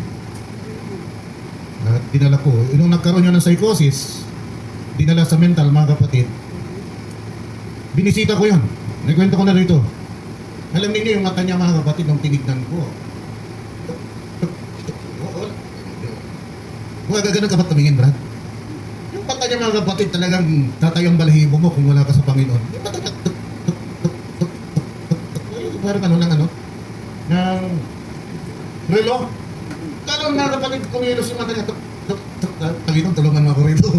At dinala ko. Nung nagkaroon yun ng psychosis, dinala sa mental, mga kapatid, binisita ko yun. Nagkwento ko na rito. Alam niyo yung mata niya, mga kapatid, nung tinignan ko. Huwag gaganon ka ba't tumingin, Brad? Yung mata niya, mga kapatid, talagang tatayong balahibo mo kung wala ka sa Panginoon. Yung mata niya, parang ano ng relo. Kalong, mga kapatid, kumilos yung mata niya, Panginoon, tulungan mo ako rito.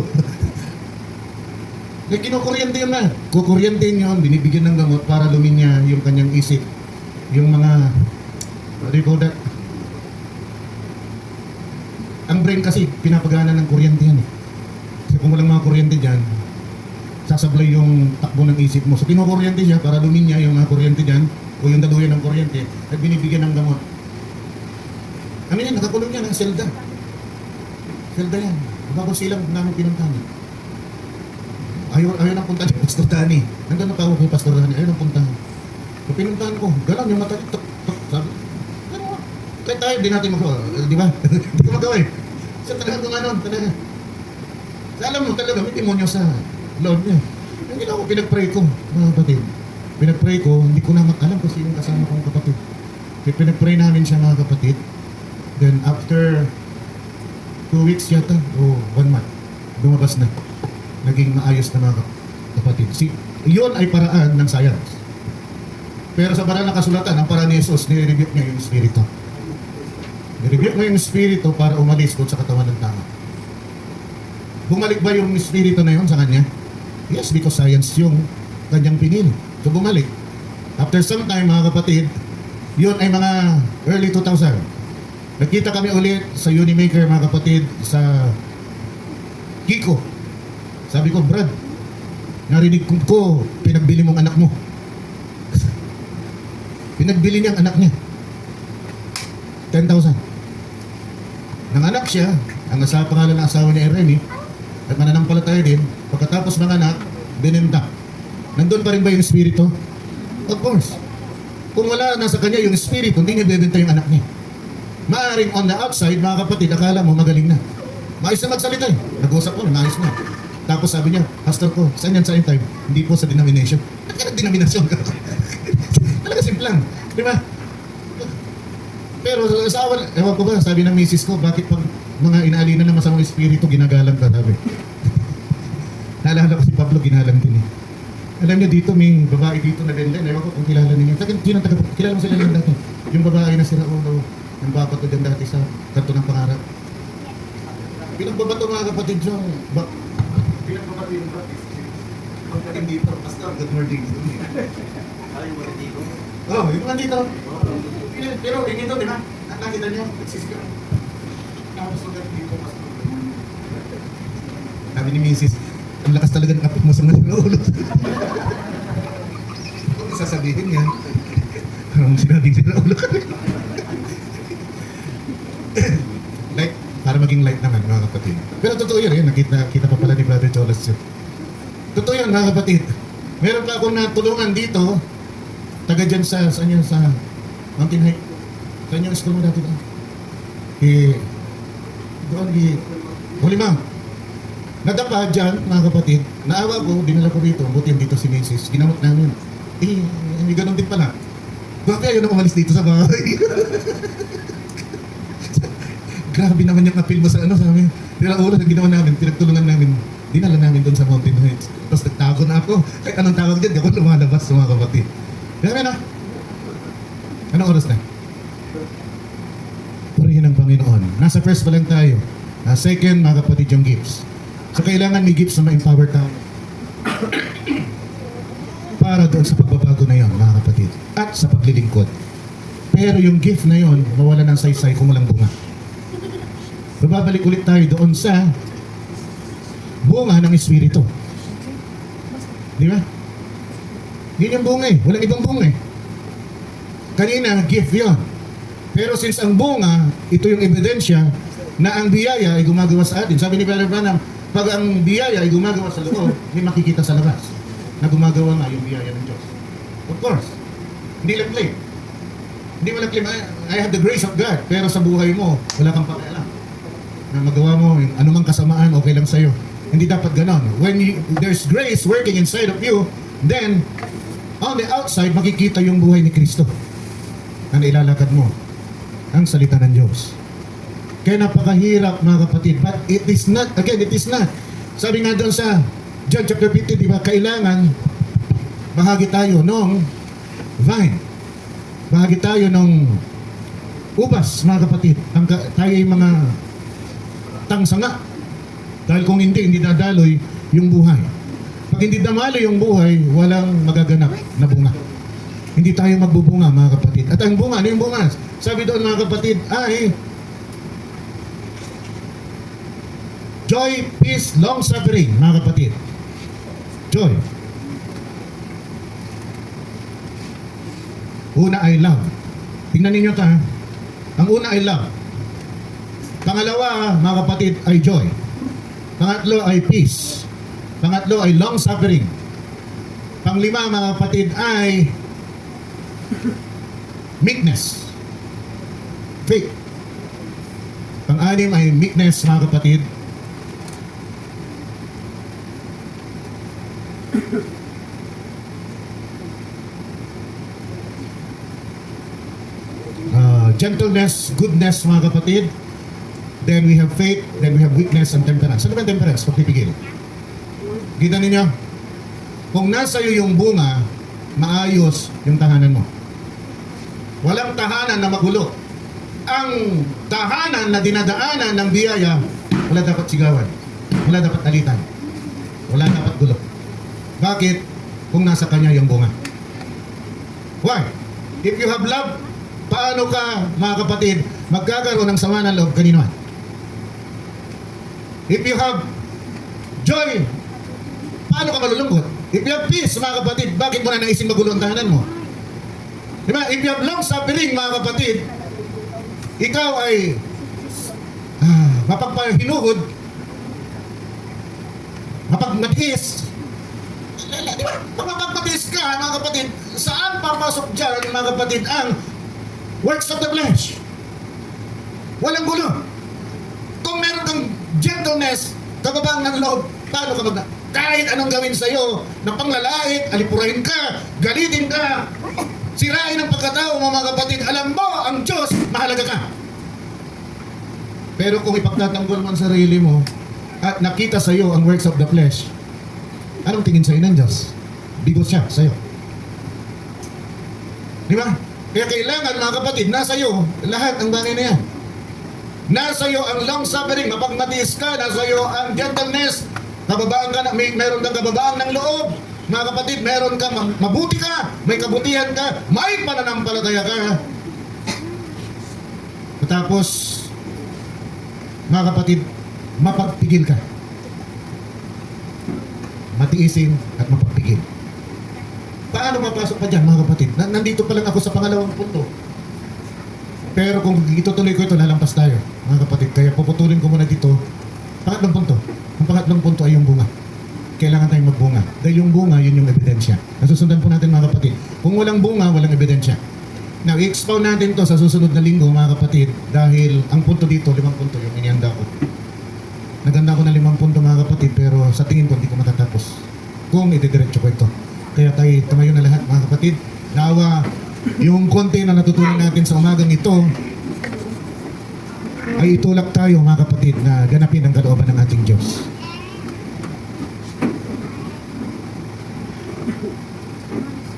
Kinukuryente yun na. Kukuryente yun, binibigyan ng gamot para luminya yung kanyang isip. Yung mga, what do you call that? Ang brain kasi, pinapagana ng kuryente yan. Kasi kung walang mga kuryente dyan, sasablay yung takbo ng isip mo. So kinukuryente siya para luminya yung mga kuryente dyan, o yung daluyan ng kuryente, at binibigyan ng gamot. Ano yan? Nakakulong yan, ang selda. Selda yan. Bago silang namin pinuntahan. Ayaw nang puntahan ni Pastor Danny. Nandun na tawag kay Pastor Danny. Ayaw nang puntahan. So pinuntahan ko. Galang yung mata. Sabi. Ano? Kahit tayo, di natin magawa. Di ba? Hindi ko magawa eh. So talagang kung ano. Talaga. So, alam mo talaga, may demonyo sa Lord niya. Yung ginawa ko, pinag-pray ko. Mga kapatid. Pinag-pray ko. Hindi ko na alam kung sino kasama kong kapatid. Pinag-pray namin siya, mga kapatid. Then after 2 weeks yata o 1 month. Lumabas na. Naging maayos na mga kapatid. Iyon ay paraan ng science. Pero sa banal na kasulatan, ang paraan ni Jesus, nire-rebuke niya yung Espiritu. Nire-rebuke niya yung Espiritu para umalis doon sa katawan ng tao. Bumalik ba yung Espiritu na yun sa kanya? Yes, because science yung kanyang pinili. So bumalik. After some time, mga kapatid, yun ay mga early 2000. Nagkita kami ulit sa Unimaker, mga kapatid, sa Kiko. Sabi ko, Brad, narinig ko, pinagbili mong anak mo. Pinagbili niya ang anak niya. 10,000. Nanganak siya, ang pangalan ng asawa ni Remy, at mananampalataya din, pagkatapos ng anak, binenta. Nandun pa rin ba yung espiritu? Of course. Kung wala na sa kanya yung espiritu, hindi niya bebenta yung anak niya. Maaring on the outside, mga kapatid, akala mo magaling na. Maayos na magsalita eh. Nag-usap ko, maayos na. Tapos sabi niya, Pastor ko, saan yan sa end time? Hindi po sa denomination. Ba't ka nag-denomination ka? Talaga simple lang. Di ba? Pero sa awan, ewan ko ba, sabi ng misis ko, bakit pag mga inaalina ng masamang espiritu, ginagalang ka, sabi. Naalala ko si Pablo, ginalang din eh. Alam niyo dito, may babae dito na Lenlen, ewan ko kung kilala ninyo. Kilala mo sila lang dati. Yung babae na sila ulo, ng babato din dati sa kanto ng pangarap. Pinagbabato mga kapatid siya. Pinagbabato yung baptist. Pagdating dito, Pastor, good morning. Oh, yung mga dito. Pero yung ito, di ba? Nakita niyo, nagsisika. Tapos pagdating dito, Pastor. Sabi ni Mrs., ang lakas talaga ng kapit mo sa mga ulo. Kung sasabihin niya, parang sinabing sila ulo ka. Like, para maging light naman mga kapatid. Pero totoo yun eh, nakita pa pala ni Brother Cholas yun. Totoo yun mga kapatid. Meron pa akong natulungan dito, taga dyan sa Mountain High. Saan yung school mo dati doon? Doon, Holy Nadapa dyan, mga kapatid, naawa ko, dinala ko rito, buti dito si Mrs. Ginamot namin. May ganun din pala. Bakit ayaw na umalis dito sa bahay? Grabe naman yung appeal mo sa sa amin. Tira oras na ginawa namin, pinagtulungan namin. Dinala namin doon sa Mountain Heights. Tapos nagtago na ako. Kahit anong tawag dyan, di ako lumalabas sa mga kapatid. Kaya na. Anong oras na? Purihin ang Panginoon. Nasa first pa lang tayo. Second, mga kapatid, yung gifts. So kailangan may gifts na ma-empower tayo para doon sa pagbabago na yon, mga kapatid, at sa paglilingkod. Pero yung gift na yon, mawala ng saysay kung walang bunga. Babalik ulit tayo doon sa bunga ng Espiritu. Di ba? Yun yung bunga eh. Walang ibang bunga eh. Kanina, gift yon. Pero since ang bunga, ito yung ebidensya na ang biyaya ay gumagawa sa atin. Sabi ni Brother Branham, pag ang biyaya ay gumagawa sa loob, may makikita sa labas na gumagawa nga yung biyaya ng Diyos. Of course, hindi lang claim. Hindi mo lang claim, I have the grace of God, pero sa buhay mo, wala kang pakialam. Na magawa mo, yung anumang kasamaan, okay lang sa'yo. Hindi dapat ganon. When there's grace working inside of you, then, on the outside, makikita yung buhay ni Kristo na nailalakad mo. Ang salita ng Diyos. Kaya napakahirap mga kapatid. But it is not, again, it is not. Sabi nga doon sa John chapter 15, di ba, kailangan bahagi tayo nung vine. Bahagi tayo nung ubas, mga kapatid. Tayo ay mga tangsanga. Dahil kung hindi dadaloy yung buhay. Pag hindi damaloy yung buhay, walang magaganap na bunga. Hindi tayo magbubunga, mga kapatid. At ang bunga, ano yung bunga? Sabi doon, mga kapatid, ay joy, peace, long-suffering, mga kapatid. Joy. Una ay love. Tingnan ninyo ito, ha? Ang una ay love. Pangalawa, mga kapatid, ay joy. Pangatlo ay peace. Pangatlo ay long-suffering. Panglima, mga kapatid, ay meekness. Faith. Pang-anim ay meekness, mga kapatid. Gentleness, goodness, mga kapatid. then we have faith, then we have weakness and temperance. Ano ba yung temperance? Pagpipigil. Kita ninyo? Kung nasa iyo yung bunga, maayos yung tahanan mo. Walang tahanan na magulo. Ang tahanan na dinadaanan ng biyaya, wala dapat sigawan. Wala dapat alitan. Wala dapat gulo. Bakit? Kung nasa kanya yung bunga. Why? If you have love, paano ka, mga kapatid, magkakaroon ng sama ng loob kanino man? If you have joy, paano ka malulungkot? If you have peace, mga kapatid, bakit mo na naising magulo ang tahanan mo? Diba? If you have long suffering, mga kapatid, ikaw ay mapagpahinuhod, mapagmatis. Diba? Pag mapagmatis ka, mga kapatid, saan papasok dyan, mga kapatid, ang works of the flesh? Walang gulo. Kung meron kang gentleness, kababang ng loob, paano ka kahit anong gawin sa'yo, na panglalait, alipurahin ka, galitin ka, sirain ang pagkatao mo, mga kapatid, alam mo, ang Diyos, mahalaga ka. Pero kung ipagtatanggol mo ang sarili mo, at nakita sa'yo ang works of the flesh, anong tingin sa'yo ng Diyos? Bigo siya sa'yo. Di ba? Kaya kailangan, mga kapatid, nasa iyo lahat ang bagay na yan. Nasa iyo ang long suffering, mapagmatiis ka, nasa iyo ang gentleness, kababaan ka, meron kang kababaan ng loob. Mga kapatid, meron ka, mabuti ka, may kabutihan ka, may pananampalataya ka. Tapos, mga kapatid, mapagpigil ka. Matiisin at mapagpigil. Paano mapasok pa dyan, mga kapatid? Nandito pa lang ako sa pangalawang punto. Pero kung itutuloy ko ito, lalampas tayo, mga kapatid. Kaya puputulin ko muna dito. Pangatlong punto. Ang pangatlong punto ay yung bunga. Kailangan tayong magbunga. Dahil yung bunga, yun yung ebidensya. Nasusundan po natin, mga kapatid. Kung walang bunga, walang ebidensya. Now, i-expound natin to sa susunod na linggo, mga kapatid. Dahil ang punto dito, 5 punto yung inihanda ko. Naganda ko na 5 punto, mga kapatid. Pero sa tingin ko, hindi ko matatapos kung itidiretso ko ito. Kaya tayo tumayo na lahat, mga kapatid. Nawa, yung konti na natutunan natin sa umagang ito, ay itulak tayo, mga kapatid, na ganapin ang kalooban ng ating Diyos.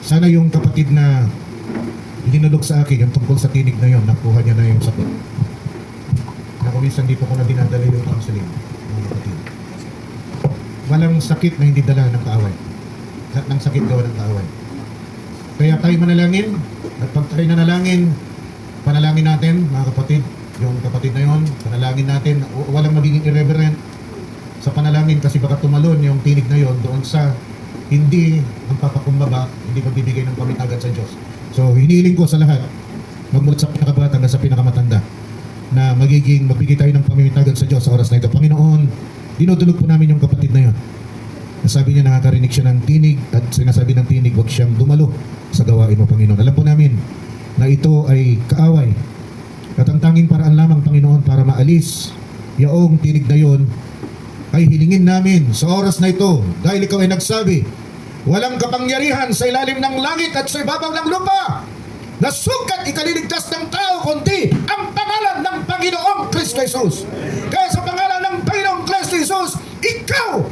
Sana yung kapatid na linulog sa akin, yung tungkol sa tinig na yon, nakuha niya na yung sagot. Naku, minsan dito ko na dinadala yung counseling, mga kapatid. Walang sakit na hindi dala ng kaaway. Lahat ng sakit gawa ng kaaway. Kaya tayo manalangin, at pag tayo nanalangin, panalangin natin, mga kapatid, yung kapatid na yon, panalangin natin, walang magiging irreverent sa panalangin kasi baka tumalon yung tinig na yon doon sa hindi ang papakumbaba, hindi magbibigay ng pamitagan sa Diyos. So, hinihiling ko sa lahat, magmula sa pinakabata hanggang sa pinakamatanda, na magbigay tayo ng pamimitagan sa Diyos sa oras na ito. Panginoon, dinudulog po namin yung kapatid na yon. Nasabi niya, nakakarinig siya ng tinig at sinasabi ng tinig, huwag siyang dumalo sa gawain mo, Panginoon. Alam po namin na ito ay kaaway. At ang tanging paraan lamang, Panginoon, para maalis yaong tinig na yon, ay hilingin namin sa oras na ito, dahil ikaw ay nagsabi, walang kapangyarihan sa ilalim ng langit at sa ibabaw ng lupa na sukat ikaliligtas ng tao kundi ang pangalan ng Panginoong Kristo Jesus. Kaya sa pangalan ng Panginoong Kristo Jesus, ikaw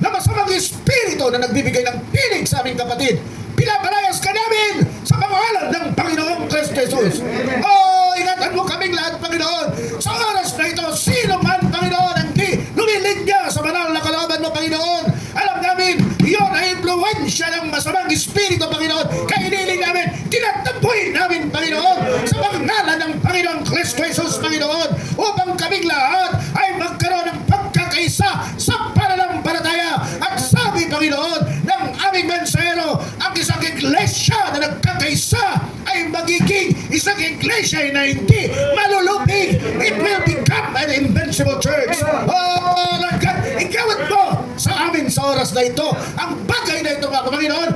na masamang espiritu na nagbibigay ng pinig sa aming kapatid, pinapalayas ka namin sa pangalan ng Panginoong Kristo Jesus. Ingatan mo kaming lahat, Panginoon. Sa oras na ito, sino man, Panginoon, ang di lumilinya sa banal na kalooban mo, Panginoon. Alam namin, iyon ay impluensya ng masamang espiritu, Panginoon. Kaya iniling namin, tinatapuin namin, Panginoon, sa pangalan ng Panginoong Kristo Jesus, Panginoon, upang kaming lahat ay magkaroon ng pagkakaisa sa pananampalataya. At sabi, Panginoon, ng aming mensahero, ang isang iglesia na nagkakaisa ay magiging isang iglesia na hindi malulupig. It will become an invincible church. Oh, Lord God, igawad mo sa amin sa oras na ito ang bagay na ito, mga Panginoon.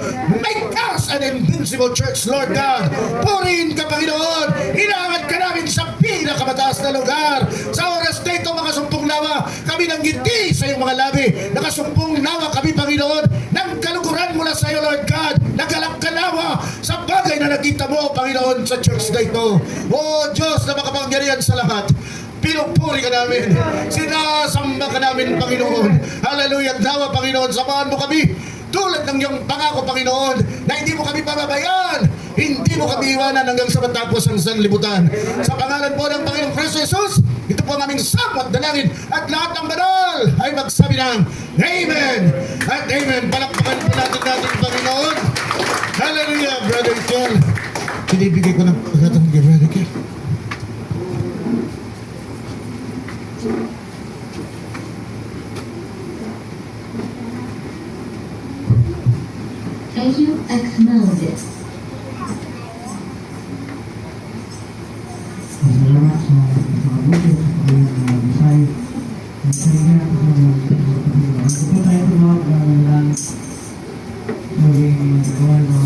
Make us an invincible church, Lord God. Purihin ka, Panginoon. Inaangat ka namin sa pinakamataas na lugar. Sa oras na ito, mga sumpong nawa, kami nang ngiti sa iyong mga labi. Nakasumpong nawa kami, Panginoon, ng kaluguran mula sa iyo, Lord God. Nagalak ka nawa sa bagay na nakita mo, Panginoon, sa church na ito. O Diyos na makapangyarihan sa lahat, Pinupuri ka namin. Sinasamba ka namin, Panginoon. Hallelujah. At nawa, Panginoon, samahan mo kami tulad ng iyong pangako, Panginoon, na hindi mo kami pababayaan, hindi mo kami iwanan hanggang sa matapos ang sanlibutan. Sa pangalan po ng Panginoong Kristo Jesus, ito po ang aming samot dalangin at lahat ng banal ay magsabi ng Amen at Amen. Palakpakan po natin Panginoon. Hallelujah, Brother Kel. Binibigay ko ng pagkatang kay Brother Kel. AUX mode. Salamat sa mabuti sa mga bisay. Ang sarili ako sa mga bisay. Ito tayo tumawag ng maging gawal mga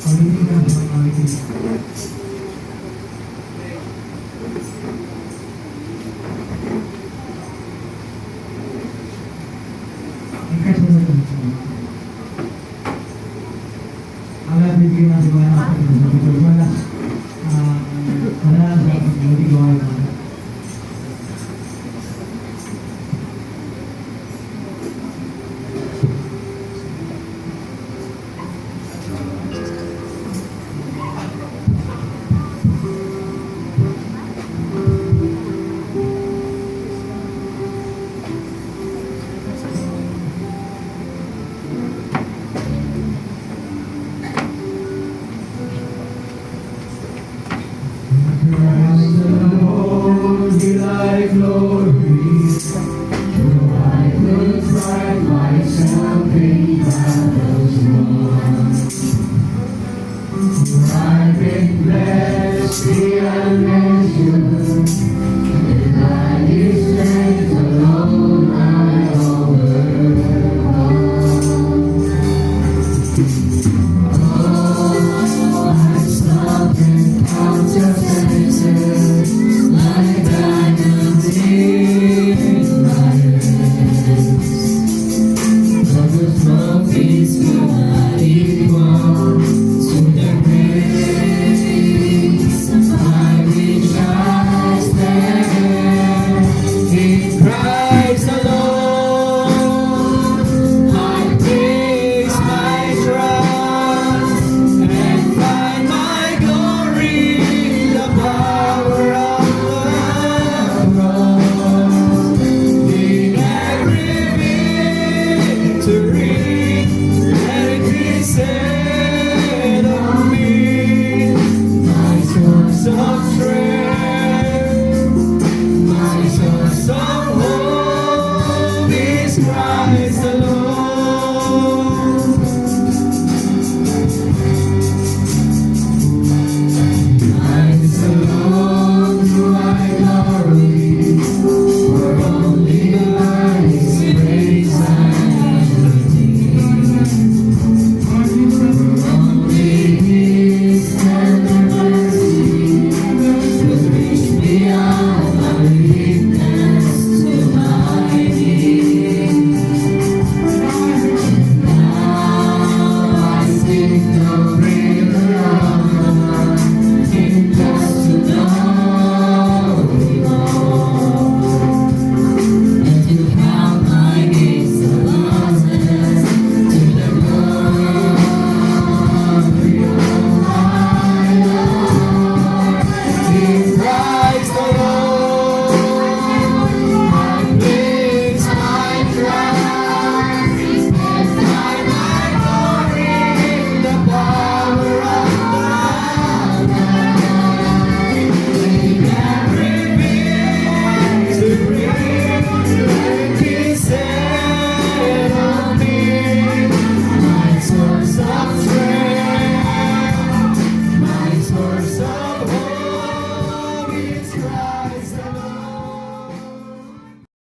politika sa politika. Agad bibigyan natin mga natin sa pagbabalas. Wala sa hindi ko ay Lord, be like Lord.